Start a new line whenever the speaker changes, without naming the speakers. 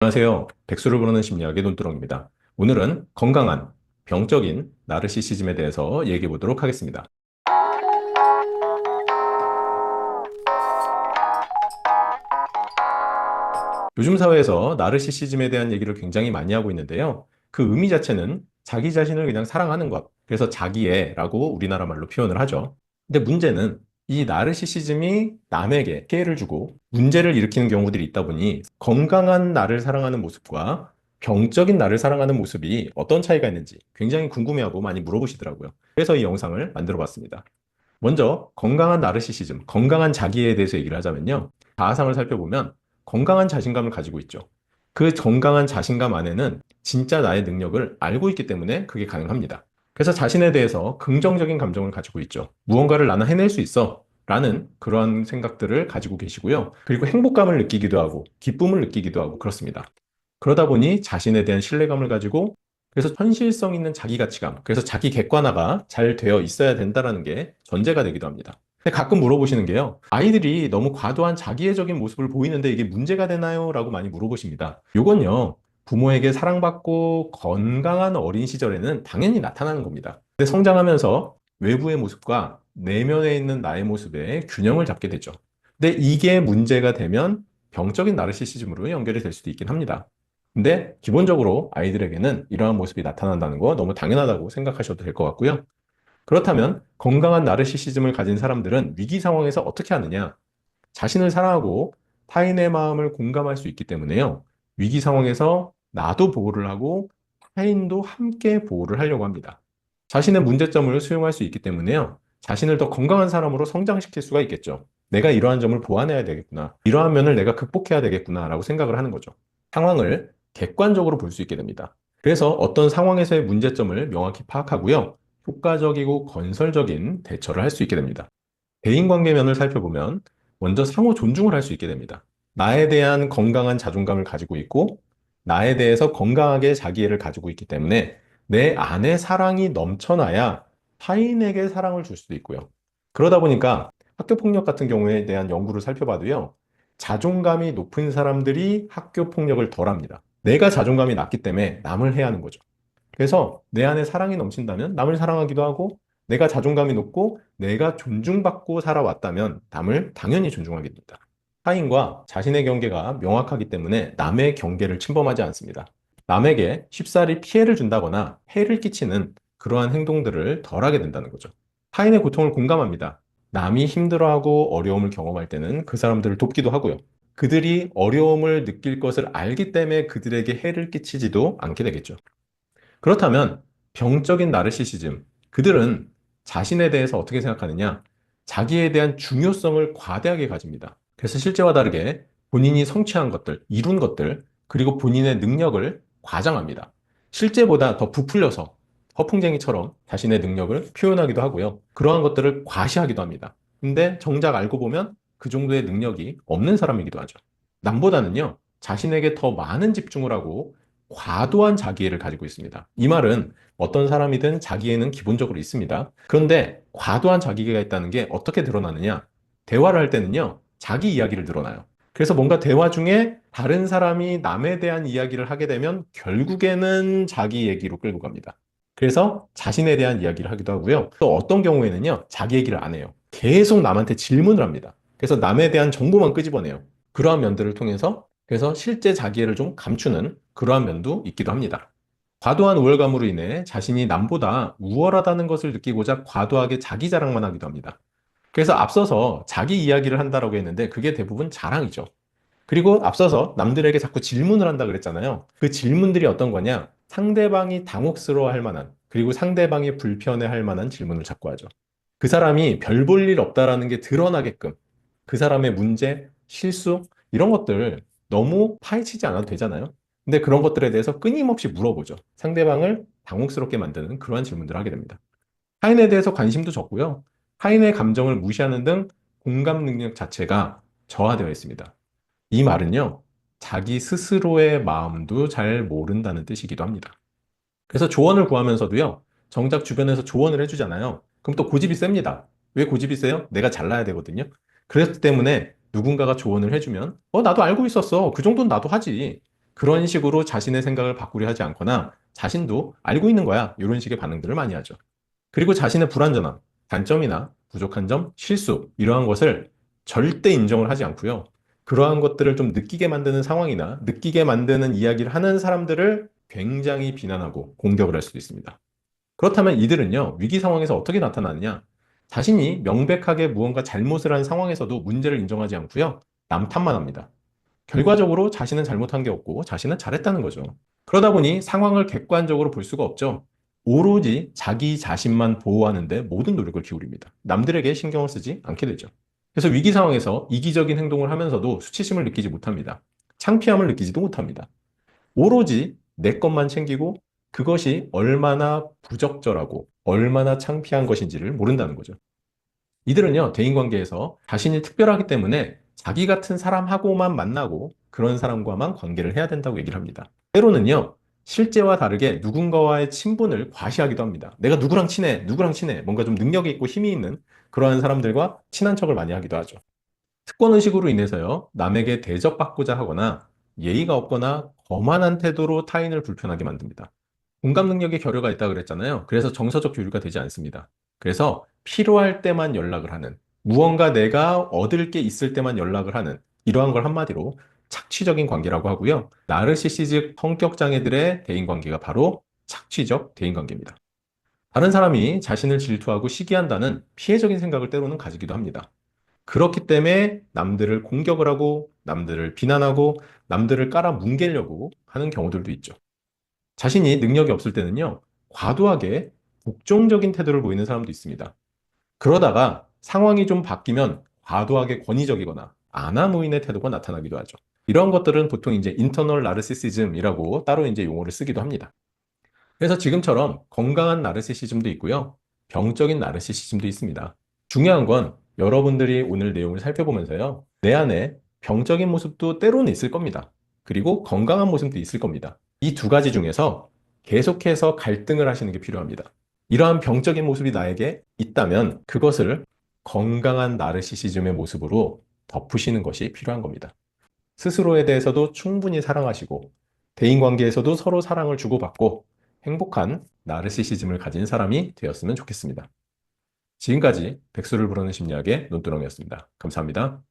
안녕하세요. 백수를 부르는 심리학의 논두렁입니다. 오늘은 건강한 병적인 나르시시즘에 대해서 얘기해 보도록 하겠습니다. 요즘 사회에서 나르시시즘에 대한 얘기를 굉장히 많이 하고 있는데요. 그 의미 자체는 자기 자신을 그냥 사랑하는 것. 그래서 자기애라고 우리나라 말로 표현을 하죠. 근데 문제는 이 나르시시즘이 남에게 피해를 주고 문제를 일으키는 경우들이 있다 보니 건강한 나를 사랑하는 모습과 병적인 나를 사랑하는 모습이 어떤 차이가 있는지 굉장히 궁금해하고 많이 물어보시더라고요. 그래서 이 영상을 만들어 봤습니다. 먼저 건강한 나르시시즘, 건강한 자기애에 대해서 얘기를 하자면요. 자아상을 살펴보면 건강한 자신감을 가지고 있죠. 그 건강한 자신감 안에는 진짜 나의 능력을 알고 있기 때문에 그게 가능합니다. 그래서 자신에 대해서 긍정적인 감정을 가지고 있죠. 무언가를 나는 해낼 수 있어. 라는 그런 생각들을 가지고 계시고요. 그리고 행복감을 느끼기도 하고, 기쁨을 느끼기도 하고, 그렇습니다. 그러다 보니 자신에 대한 신뢰감을 가지고 그래서 현실성 있는 자기 가치감, 그래서 자기 객관화가 잘 되어 있어야 된다라는 게 전제가 되기도 합니다. 근데 가끔 물어보시는 게요. 아이들이 너무 과도한 자기애적인 모습을 보이는데 이게 문제가 되나요? 라고 많이 물어보십니다. 이건요. 부모에게 사랑받고 건강한 어린 시절에는 당연히 나타나는 겁니다. 근데 성장하면서 외부의 모습과 내면에 있는 나의 모습의 균형을 잡게 되죠. 근데 이게 문제가 되면 병적인 나르시시즘으로 연결이 될 수도 있긴 합니다. 근데 기본적으로 아이들에게는 이러한 모습이 나타난다는 거 너무 당연하다고 생각하셔도 될 것 같고요. 그렇다면 건강한 나르시시즘을 가진 사람들은 위기 상황에서 어떻게 하느냐? 자신을 사랑하고 타인의 마음을 공감할 수 있기 때문에요. 위기 상황에서 나도 보호를 하고 타인도 함께 보호를 하려고 합니다. 자신의 문제점을 수용할 수 있기 때문에요. 자신을 더 건강한 사람으로 성장시킬 수가 있겠죠. 내가 이러한 점을 보완해야 되겠구나. 이러한 면을 내가 극복해야 되겠구나라고 생각을 하는 거죠. 상황을 객관적으로 볼 수 있게 됩니다. 그래서 어떤 상황에서의 문제점을 명확히 파악하고요. 효과적이고 건설적인 대처를 할 수 있게 됩니다. 대인관계면을 살펴보면 먼저 상호 존중을 할 수 있게 됩니다. 나에 대한 건강한 자존감을 가지고 있고 나에 대해서 건강하게 자기애를 가지고 있기 때문에 내 안에 사랑이 넘쳐나야 타인에게 사랑을 줄 수도 있고요. 그러다 보니까 학교 폭력 같은 경우에 대한 연구를 살펴봐도요. 자존감이 높은 사람들이 학교 폭력을 덜 합니다. 내가 자존감이 낮기 때문에 남을 해하는 거죠. 그래서 내 안에 사랑이 넘친다면 남을 사랑하기도 하고 내가 자존감이 높고 내가 존중받고 살아왔다면 남을 당연히 존중하게 됩니다. 타인과 자신의 경계가 명확하기 때문에 남의 경계를 침범하지 않습니다. 남에게 쉽사리 피해를 준다거나 해를 끼치는 그러한 행동들을 덜 하게 된다는 거죠. 타인의 고통을 공감합니다. 남이 힘들어하고 어려움을 경험할 때는 그 사람들을 돕기도 하고요. 그들이 어려움을 느낄 것을 알기 때문에 그들에게 해를 끼치지도 않게 되겠죠. 그렇다면 병적인 나르시시즘, 그들은 자신에 대해서 어떻게 생각하느냐? 자기에 대한 중요성을 과대하게 가집니다. 그래서 실제와 다르게 본인이 성취한 것들, 이룬 것들, 그리고 본인의 능력을 과장합니다. 실제보다 더 부풀려서 허풍쟁이처럼 자신의 능력을 표현하기도 하고요. 그러한 것들을 과시하기도 합니다. 근데 정작 알고 보면 그 정도의 능력이 없는 사람이기도 하죠. 남보다는요, 자신에게 더 많은 집중을 하고 과도한 자기애를 가지고 있습니다. 이 말은 어떤 사람이든 자기애는 기본적으로 있습니다. 그런데 과도한 자기애가 있다는 게 어떻게 드러나느냐? 대화를 할 때는요, 자기 이야기를 드러나요. 그래서 뭔가 대화 중에 다른 사람이 남에 대한 이야기를 하게 되면 결국에는 자기 얘기로 끌고 갑니다. 그래서 자신에 대한 이야기를 하기도 하고요. 또 어떤 경우에는요, 자기 얘기를 안 해요. 계속 남한테 질문을 합니다. 그래서 남에 대한 정보만 끄집어내요. 그러한 면들을 통해서 그래서 실제 자기애를 좀 감추는 그러한 면도 있기도 합니다. 과도한 우월감으로 인해 자신이 남보다 우월하다는 것을 느끼고자 과도하게 자기 자랑만 하기도 합니다. 그래서 앞서서 자기 이야기를 한다라고 했는데 그게 대부분 자랑이죠. 그리고 앞서서 남들에게 자꾸 질문을 한다 그랬잖아요. 그 질문들이 어떤 거냐? 상대방이 당혹스러워 할 만한, 그리고 상대방이 불편해 할 만한 질문을 자꾸 하죠. 그 사람이 별 볼 일 없다라는 게 드러나게끔 그 사람의 문제, 실수, 이런 것들 너무 파헤치지 않아도 되잖아요. 근데 그런 것들에 대해서 끊임없이 물어보죠. 상대방을 당혹스럽게 만드는 그러한 질문들을 하게 됩니다. 타인에 대해서 관심도 적고요. 타인의 감정을 무시하는 등 공감 능력 자체가 저하되어 있습니다. 이 말은요, 자기 스스로의 마음도 잘 모른다는 뜻이기도 합니다. 그래서 조언을 구하면서도요, 정작 주변에서 조언을 해주잖아요. 그럼 또 고집이 셉니다. 왜 고집이 세요? 내가 잘나야 되거든요. 그렇기 때문에 누군가가 조언을 해주면, 나도 알고 있었어. 그 정도는 나도 하지. 그런 식으로 자신의 생각을 바꾸려 하지 않거나 자신도 알고 있는 거야. 이런 식의 반응들을 많이 하죠. 그리고 자신의 불완전함, 단점이나 부족한 점, 실수, 이러한 것을 절대 인정을 하지 않고요. 그러한 것들을 좀 느끼게 만드는 상황이나 느끼게 만드는 이야기를 하는 사람들을 굉장히 비난하고 공격을 할 수도 있습니다. 그렇다면 이들은요, 위기 상황에서 어떻게 나타나느냐? 자신이 명백하게 무언가 잘못을 한 상황에서도 문제를 인정하지 않고요, 남 탓만 합니다. 결과적으로 자신은 잘못한 게 없고 자신은 잘했다는 거죠. 그러다 보니 상황을 객관적으로 볼 수가 없죠. 오로지 자기 자신만 보호하는데 모든 노력을 기울입니다. 남들에게 신경을 쓰지 않게 되죠. 그래서 위기 상황에서 이기적인 행동을 하면서도 수치심을 느끼지 못합니다. 창피함을 느끼지도 못합니다. 오로지 내 것만 챙기고 그것이 얼마나 부적절하고 얼마나 창피한 것인지를 모른다는 거죠. 이들은요, 대인관계에서 자신이 특별하기 때문에 자기 같은 사람하고만 만나고 그런 사람과만 관계를 해야 된다고 얘기를 합니다. 때로는요, 실제와 다르게 누군가와의 친분을 과시하기도 합니다. 내가 누구랑 친해, 누구랑 친해, 뭔가 좀 능력이 있고 힘이 있는 그러한 사람들과 친한 척을 많이 하기도 하죠. 특권의식으로 인해서요, 남에게 대접받고자 하거나 예의가 없거나 거만한 태도로 타인을 불편하게 만듭니다. 공감 능력에 결여가 있다고 그랬잖아요. 그래서 정서적 교류가 되지 않습니다. 그래서 필요할 때만 연락을 하는, 무언가 내가 얻을 게 있을 때만 연락을 하는, 이러한 걸 한마디로 착취적인 관계라고 하고요. 나르시시즘 성격 장애들의 대인관계가 바로 착취적 대인관계입니다. 다른 사람이 자신을 질투하고 시기한다는 피해적인 생각을 때로는 가지기도 합니다. 그렇기 때문에 남들을 공격을 하고, 남들을 비난하고, 남들을 깔아뭉개려고 하는 경우들도 있죠. 자신이 능력이 없을 때는요, 과도하게 복종적인 태도를 보이는 사람도 있습니다. 그러다가 상황이 좀 바뀌면 과도하게 권위적이거나 아나무인의 태도가 나타나기도 하죠. 이런 것들은 보통 이제 인터널 나르시시즘이라고 따로 이제 용어를 쓰기도 합니다. 그래서 지금처럼 건강한 나르시시즘도 있고요. 병적인 나르시시즘도 있습니다. 중요한 건 여러분들이 오늘 내용을 살펴보면서요. 내 안에 병적인 모습도 때로는 있을 겁니다. 그리고 건강한 모습도 있을 겁니다. 이 두 가지 중에서 계속해서 갈등을 하시는 게 필요합니다. 이러한 병적인 모습이 나에게 있다면 그것을 건강한 나르시시즘의 모습으로 덮으시는 것이 필요한 겁니다. 스스로에 대해서도 충분히 사랑하시고 대인관계에서도 서로 사랑을 주고받고 행복한 나르시시즘을 가진 사람이 되었으면 좋겠습니다. 지금까지 백수를 부르는 심리학의 논두렁이었습니다. 감사합니다.